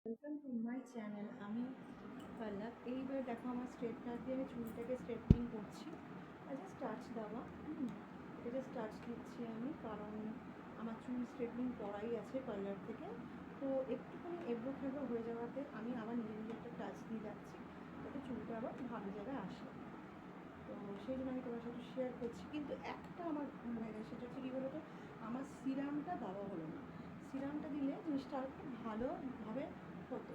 Welcome to my channel. আমি পল্লব। এইবার দেখো আমার স্ট্রেটনার দিয়ে আমি চুলটাকে স্ট্রেটনিং করছি। জাস্ট টাচ দেওয়া, এটা জাস্ট টাচ দিচ্ছি আমি, কারণ আমার চুল স্ট্রেটনিং করাই আছে পার্লার থেকে। তো একটুখানি এবড়ো খেবড়ো হয়ে যাওয়াতে আমি আবার নিজে নিজে একটা টাচ দিয়ে যাচ্ছি, যাতে চুলটা আবার ভালো জায়গায় আসে। তো সেই জন্য আমি তোমার সাথে শেয়ার করছি। কিন্তু একটা আমার ভুল হয়ে গেছে, সেটা হচ্ছে কী বলো তো, আমার সিরামটা দেওয়া হলো না। সিরামটা দিলে জিনিসটা আর একটু ভালোভাবে হতো।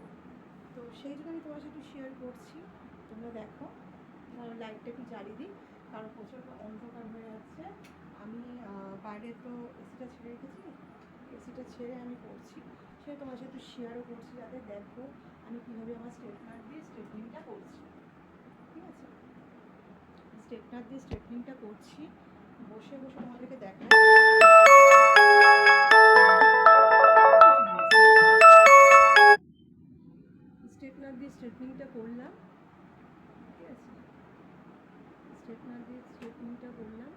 তো সেই জন্য আমি তোমার সাথে শেয়ার করছি। তোমরা দেখো, লাইটটা একটু জ্বালিয়ে দিই, কারণ প্রচণ্ড অন্ধকার হয়ে যাচ্ছে। আমি বাইরে তো এসিটা ছেড়ে রেখেছি, এসিটা ছেড়ে আমি করছি। সে তোমার সাথে শেয়ারও করছি, যাতে দেখো আমি কীভাবে আমার স্ট্রেটনার দিয়ে স্ট্রেটনিংটা করছি। ঠিক আছে, স্ট্রেটনার দিয়ে স্ট্রেটনিংটা করছি, বসে বসে তোমাদেরকে দেখাই। স্ট্রেটনার দিয়ে স্ট্রেটনিংটা করলাম, ঠিক আছে, স্ট্রেটনার দিয়ে স্ট্রেটনিংটা করলাম।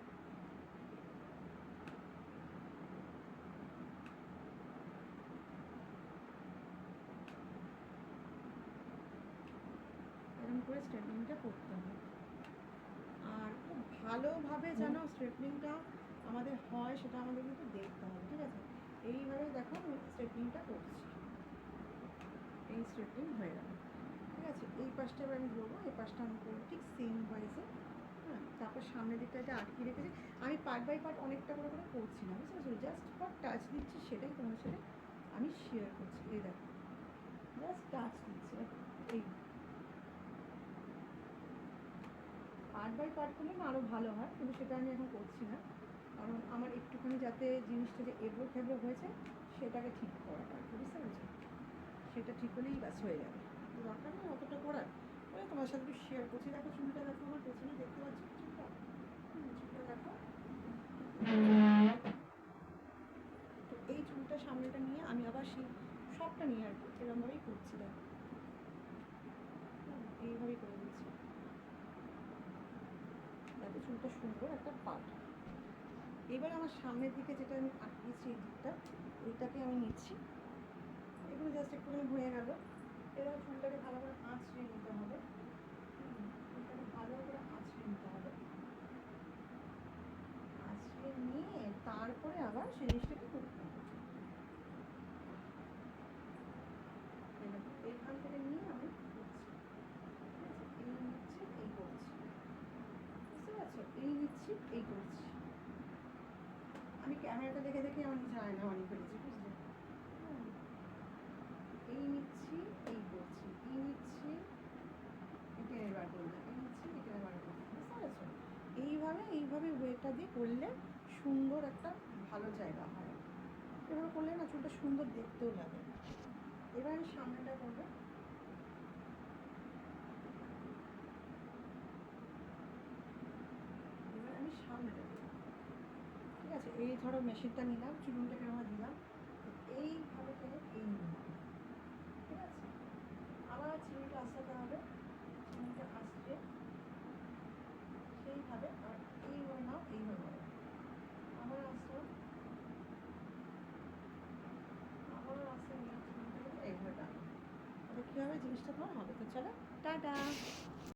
এরকম করে স্ট্রেটনিংটা করতে হবে, আর খুব ভালোভাবে যেন স্ট্রেটনিংটা আমাদের হয় সেটা আমাদের কিন্তু দেখতে হবে। ঠিক আছে, এইভাবে দেখো আমি স্ট্রেটনিংটা করছি, এই স্ট্রেটনিং হয়ে গেল। ঠিক আছে, এই পাশটা এবার আমি ধরবো, এই পাশটা আমি করবো ঠিক সেম ওয়াইজে। হ্যাঁ, তারপর সামনের দিকটা এটা আটকে রেখেছি। আমি পার্ট বাই পার্ট অনেকটা করে করে করছি না, বুঝতে পারছি, জাস্ট ফর টাচ দিচ্ছি, সেটাই তোমার সাথে আমি শেয়ার করছি। এই দেখো, জাস্ট টাচ দিচ্ছি, এই পার্ট বাই পার্ট করলে না আরও ভালো হয়, কিন্তু সেটা আমি এখন করছি না, কারণ আমার একটুখানি যাতে জিনিসটা যে এবড়ো খেবড়ো হয়েছে সেটাকে ঠিক করাটা, বুঝতে পেরেছি, সেটা ঠিক হলেই ব্যাস হয়ে যাবে। দরকার নেই অতটা করার, ওই তোমার সাথে একটু শেয়ার করছি। দেখো চুলটা, দেখো আমার পেছনে দেখতে পাচ্ছি চুলটা, চুলটা দেখো। তো এই চুলটা সামনেটা নিয়ে আমি আবার সেই সবটা নিয়ে আর কি এরকমভাবেই করছি। দেখো, এইভাবেই করে দিচ্ছি, যাতে চুলটা সুন্দর একটা পাল্টা। এবার আমার সামনের দিকে যেটা আমি আঁকিয়েছি, এই দিকটা, এইটাকে আমি নিচ্ছি। এগুলো জাস্ট একটুখানি হয়ে গেল। এবার চুলটাকে ভালো করে আঁচড়ে নিতে হবে, চুলটাকে ভালো করে আঁচড়ে নিতে হবে। আঁচড়ে নিয়ে তারপরে আবার সেই জিনিসটাকে করতে হবে। এখান থেকে নিয়ে আমি করছি, এই নিচ্ছি, এই করছি, বুঝতে পারছো, এই নিচ্ছি, এই করছি। আমি ক্যামেরাটা দেখে দেখে আমার নিজের আয়না বানিয়ে ফেলেছি, বুঝলে। এই নিচ্ছি, এই করছি, এই নিচ্ছি, এটা এবার করলাম, এই নিচ্ছি, এটা এবার করলাম, বুঝতে পারছো। এইভাবে ওয়েটা দিয়ে করলে সুন্দর একটা ভালো জায়গা হয়। এভাবে করলে না চুলটা সুন্দর দেখতেও লাগে। এবার আমি সামনেটা করবো। এবার আমি সামনেটা করবো, ঠিক আছে। এই ধরো মেশিনটা নিলাম, চুলটাকে আমার দিলাম, এইভাবে করে এই নিলাম, ঠিক আছে। আবার চিরুনিটা আঁচড়াতে হবে, চিরুনিটা আঁচড়ে সেইভাবে আবার এইভাবে নাও, এইভাবে আবার আঁচড়াও, আবার আঁচড়ে নিলাম, চিরুনিটা এইভাবে টানো, তাহলে কী হবে, জিনিসটা তোমার হবে। তো চলো, টাটা।